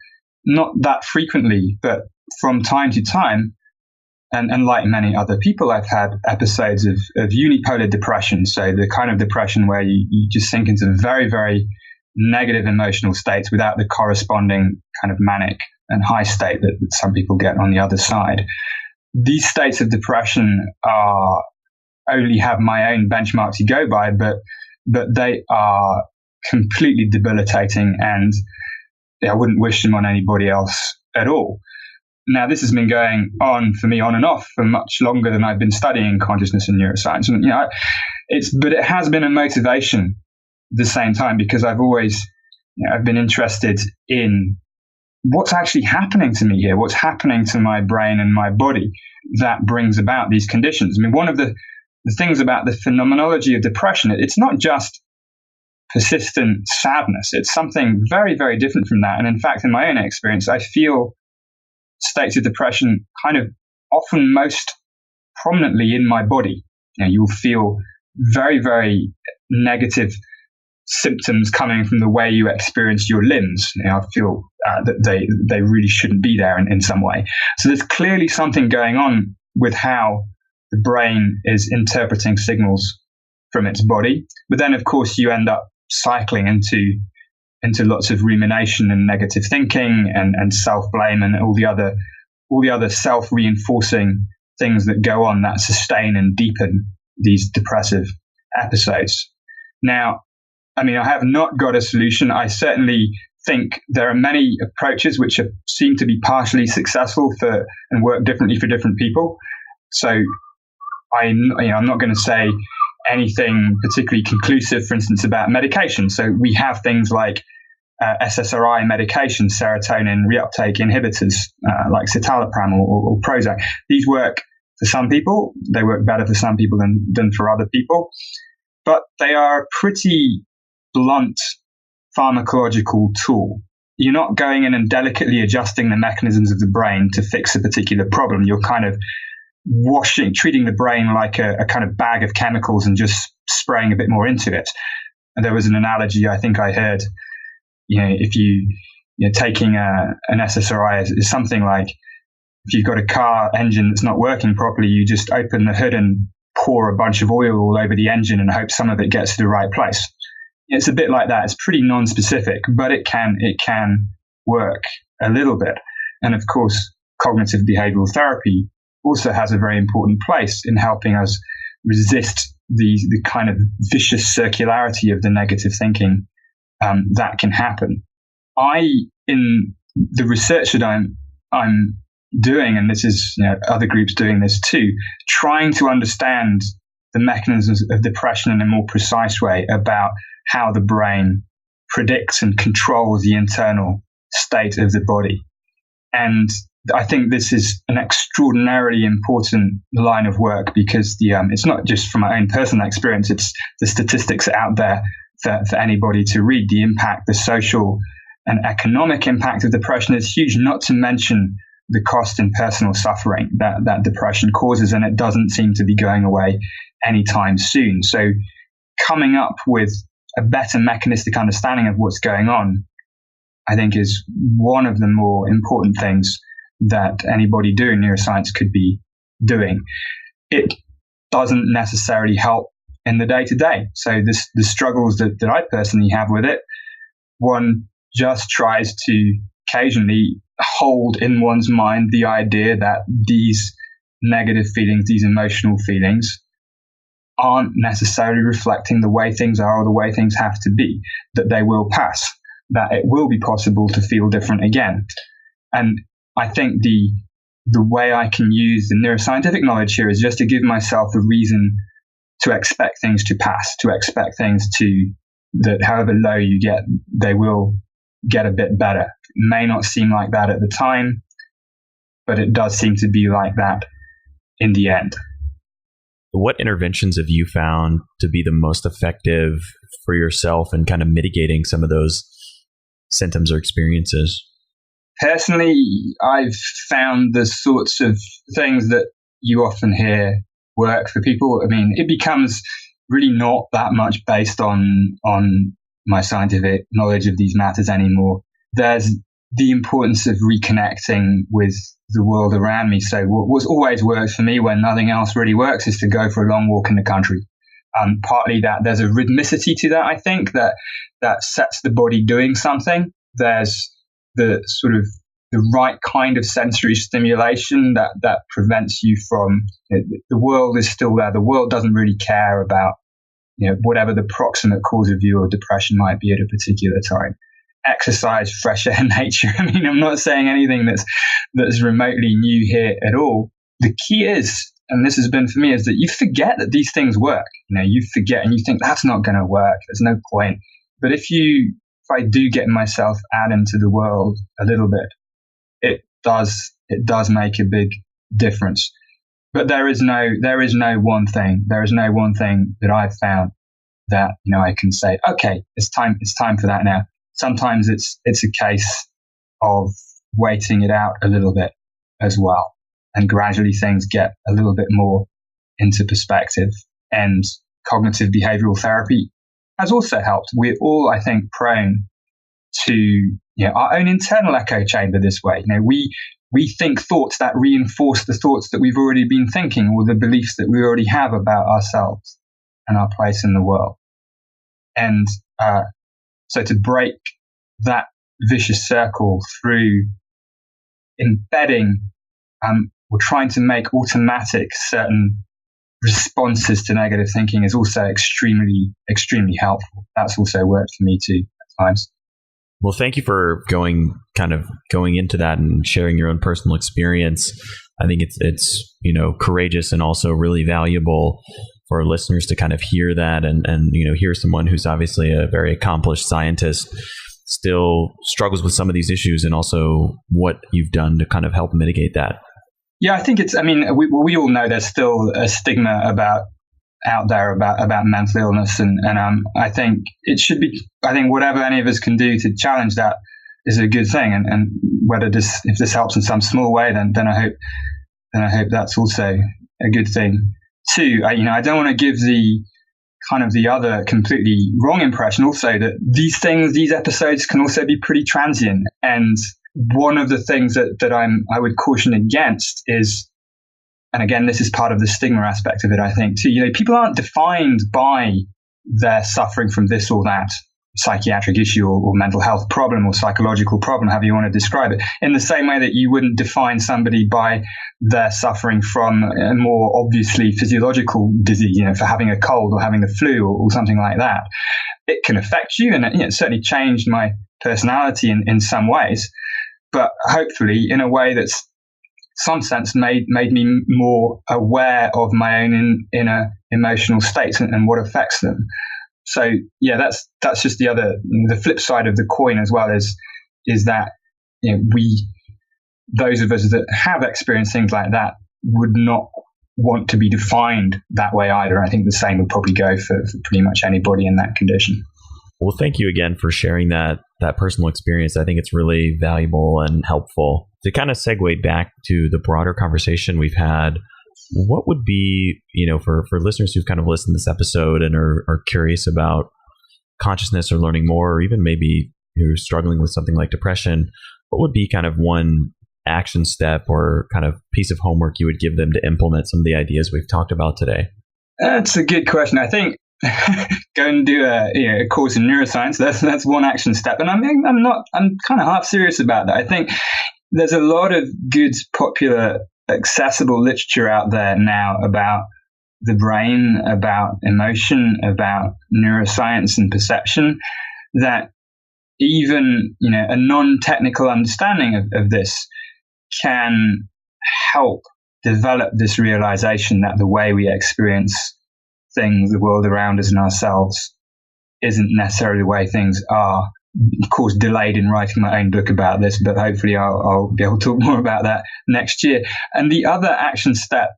not that frequently, but from time to time, and like many other people, I've had episodes of unipolar depression. So the kind of depression where you just sink into very, very negative emotional states without the corresponding kind of manic and high state that some people get on the other side. These states of depression only have my own benchmark to go by, but they are completely debilitating, and I wouldn't wish them on anybody else at all. Now, this has been going on for me on and off for much longer than I've been studying consciousness and neuroscience. And, but it has been a motivation at the same time, because I've always, I've been interested in what's actually happening to me here, what's happening to my brain and my body that brings about these conditions. I mean, one of the things about the phenomenology of depression, it's not just persistent sadness. It's something very, very different from that. And in fact, in my own experience, I feel states of depression kind of often most prominently in my body. You will feel very, very negative symptoms coming from the way you experience your limbs. I feel that they really shouldn't be there in some way. So there's clearly something going on with how the brain is interpreting signals from its body. But then, of course, you end up cycling into lots of rumination and negative thinking and self-blame and all the other self-reinforcing things that go on that sustain and deepen these depressive episodes. Now, I mean, I have not got a solution. I certainly think there are many approaches which seem to be partially successful and work differently for different people. So I'm not going to say anything particularly conclusive, for instance, about medication. So we have things like SSRI medication, serotonin reuptake inhibitors, like citalopram or Prozac. These work for some people. They work better for some people than for other people. But they are a pretty blunt pharmacological tool. You're not going in and delicately adjusting the mechanisms of the brain to fix a particular problem. You're kind of treating the brain like a kind of bag of chemicals and just spraying a bit more into it. And there was an analogy I think I heard, if you're taking an SSRI is something like, if you've got a car engine that's not working properly, you just open the hood and pour a bunch of oil all over the engine and hope some of it gets to the right place. It's a bit like that. It's pretty non-specific, but it can work a little bit. And of course, cognitive behavioral therapy also has a very important place in helping us resist the kind of vicious circularity of the negative thinking that can happen. In the research that I'm doing, and this is other groups doing this too, trying to understand the mechanisms of depression in a more precise way about how the brain predicts and controls the internal state of the body. And I think this is an extraordinarily important line of work because it's not just from my own personal experience, it's the statistics are out there for anybody to read. The impact, the social and economic impact of depression is huge, not to mention the cost in personal suffering that depression causes, and it doesn't seem to be going away anytime soon. So coming up with a better mechanistic understanding of what's going on, I think, is one of the more important things that anybody doing neuroscience could be doing. It doesn't necessarily help in the day-to-day. So the struggles that I personally have with it, one just tries to occasionally hold in one's mind the idea that these negative feelings, these emotional feelings, aren't necessarily reflecting the way things are or the way things have to be, that they will pass, that it will be possible to feel different again. And I think the way I can use the neuroscientific knowledge here is just to give myself a reason to expect things to pass, to expect things that however low you get, they will get a bit better. It may not seem like that at the time, but it does seem to be like that in the end. What interventions have you found to be the most effective for yourself in kind of mitigating some of those symptoms or experiences? Personally, I've found the sorts of things that you often hear work for people. I mean, it becomes really not that much based on my scientific knowledge of these matters anymore. There's the importance of reconnecting with the world around me. So what's always worked for me when nothing else really works is to go for a long walk in the country. Partly that there's a rhythmicity to that, I think, that sets the body doing something. There's the sort of the right kind of sensory stimulation that prevents you from, the world is still there. The world doesn't really care about, whatever the proximate cause of your depression might be at a particular time. Exercise, fresh air, nature. I mean, I'm not saying anything that's remotely new here at all. The key is, and this has been for me, is that you forget that these things work. You forget and you think that's not going to work. There's no point. But if I do get myself out into the world a little bit, it does make a big difference. But there is no one thing. There is no one thing that I've found that I can say, okay, it's time for that now. Sometimes it's a case of waiting it out a little bit as well, and gradually things get a little bit more into perspective. And cognitive behavioral therapy has also helped. We're all, I think, prone to our own internal echo chamber this way. We think thoughts that reinforce the thoughts that we've already been thinking, or the beliefs that we already have about ourselves and our place in the world. And so to break that vicious circle through embedding or trying to make automatic certain responses to negative thinking is also extremely, extremely helpful. That's also worked for me too at times. Well, thank you for going into that and sharing your own personal experience. I think it's courageous and also really valuable for our listeners to kind of hear that and hear someone who's obviously a very accomplished scientist still struggles with some of these issues, and also what you've done to kind of help mitigate that. Yeah, I think we all know there's still a stigma out there about mental illness, and I think it should be. I think whatever any of us can do to challenge that is a good thing, and whether if this helps in some small way, then I hope that's also a good thing too. I don't want to give the kind of the other completely wrong impression also that these episodes can also be pretty transient. And one of the things that I would caution against is, and again, this is part of the stigma aspect of it, I think too, people aren't defined by their suffering from this or that psychiatric issue or mental health problem or psychological problem, however you want to describe it, in the same way that you wouldn't define somebody by their suffering from a more obviously physiological disease, for having a cold or having the flu or something like that. It can affect you, and it certainly changed my personality in some ways, but hopefully in a way that's some sense made me more aware of my own inner emotional states and what affects them. So yeah, that's just the flip side of the coin as well, is that those of us that have experienced things like that would not want to be defined that way either. I think the same would probably go for pretty much anybody in that condition. Well, thank you again for sharing that personal experience. I think it's really valuable and helpful. To kind of segue back to the broader conversation we've had, what would be, for listeners who've kind of listened to this episode and are curious about consciousness or learning more, or even maybe who's struggling with something like depression, what would be kind of one action step or kind of piece of homework you would give them to implement some of the ideas we've talked about today? That's a good question. I think go and do a course in neuroscience. That's one action step, and I'm kind of half serious about that. I think there's a lot of good, popular, accessible literature out there now about the brain, about emotion, about neuroscience and perception, that even a non-technical understanding of this can help develop this realization that the way we experience things, the world around us and ourselves, isn't necessarily the way things are. Of course, delayed in writing my own book about this, but hopefully I'll be able to talk more about that next year. And the other action step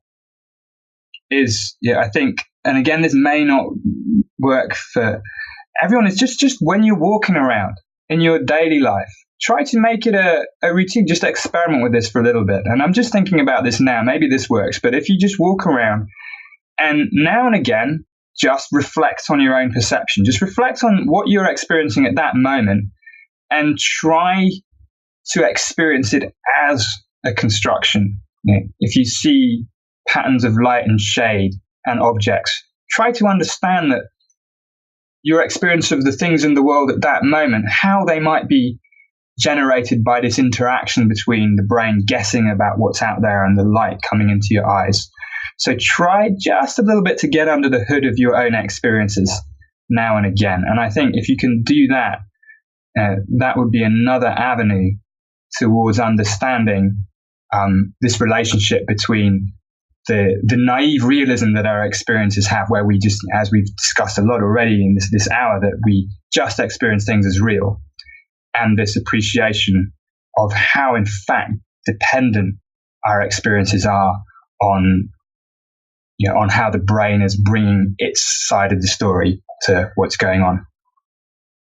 is, I think, and again, this may not work for everyone, it's just when you're walking around in your daily life, try to make it a routine. Just experiment with this for a little bit. And I'm just thinking about this now. Maybe this works. But if you just walk around and now and again, just reflect on your own perception. Just reflect on what you're experiencing at that moment and try to experience it as a construction. If you see patterns of light and shade and objects, try to understand that your experience of the things in the world at that moment, how they might be generated by this interaction between the brain guessing about what's out there and the light coming into your eyes. So try just a little bit to get under the hood of your own experiences now and again. And I think if you can do that, that would be another avenue towards understanding this relationship between the naive realism that our experiences have, where we just, as we've discussed a lot already in this hour, that we just experience things as real, and this appreciation of how, in fact, dependent our experiences are on how the brain is bringing its side of the story to what's going on.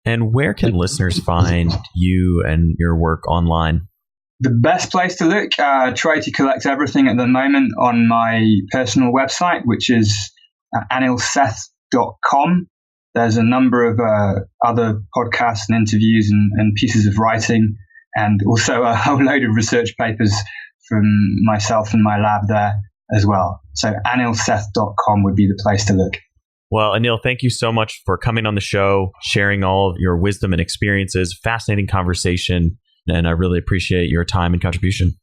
And where can listeners find you and your work online? The best place to look, try to collect everything at the moment on my personal website, which is anilseth.com. There's a number of other podcasts and interviews and pieces of writing, and also a whole load of research papers from myself and my lab there as well. So anilseth.com would be the place to look. Well, Anil, thank you so much for coming on the show, sharing all of your wisdom and experiences. Fascinating conversation, and I really appreciate your time and contribution.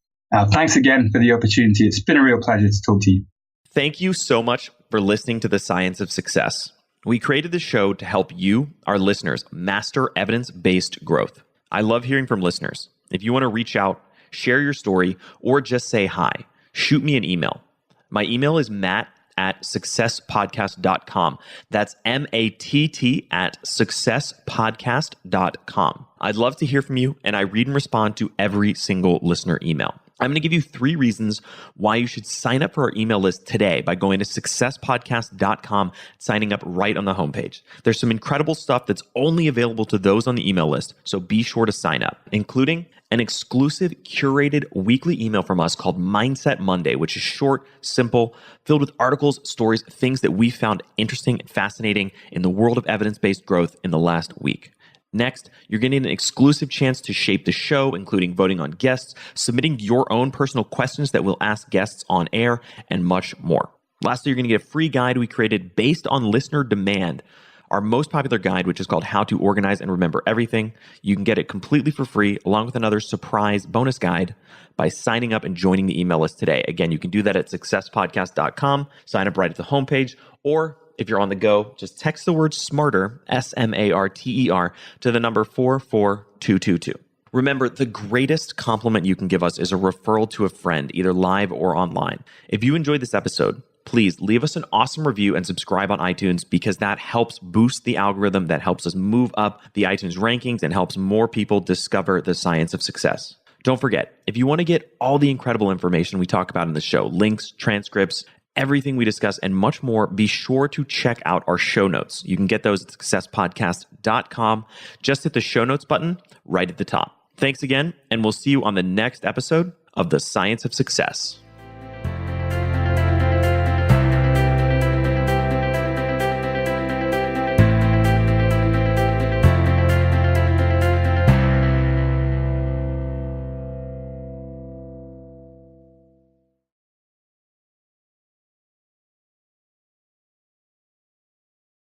Thanks again for the opportunity. It's been a real pleasure to talk to you. Thank you so much for listening to The Science of Success. We created this show to help you, our listeners, master evidence-based growth. I love hearing from listeners. If you want to reach out, share your story, or just say hi, shoot me an email. My email is matt@successpodcast.com. That's matt@successpodcast.com. I'd love to hear from you, and I read and respond to every single listener email. I'm going to give you 3 reasons why you should sign up for our email list today by going to successpodcast.com, signing up right on the homepage. There's some incredible stuff that's only available to those on the email list, so be sure to sign up, including an exclusive curated weekly email from us called Mindset Monday, which is short, simple, filled with articles, stories, things that we found interesting and fascinating in the world of evidence-based growth in the last week. Next, you're getting an exclusive chance to shape the show, including voting on guests, submitting your own personal questions that we'll ask guests on air, and much more. Lastly, you're going to get a free guide we created based on listener demand, our most popular guide, which is called How to Organize and Remember Everything. You can get it completely for free, along with another surprise bonus guide by signing up and joining the email list today. Again, you can do that at successpodcast.com, sign up right at the homepage, or if you're on the go, just text the word SMARTER, SMARTER, to the number 44222. Remember, the greatest compliment you can give us is a referral to a friend, either live or online. If you enjoyed this episode, please leave us an awesome review and subscribe on iTunes, because that helps boost the algorithm, that helps us move up the iTunes rankings and helps more people discover the science of success. Don't forget, if you want to get all the incredible information we talk about in the show, links, transcripts, everything we discuss, and much more, be sure to check out our show notes. You can get those at successpodcast.com. Just hit the show notes button right at the top. Thanks again, and we'll see you on the next episode of The Science of Success.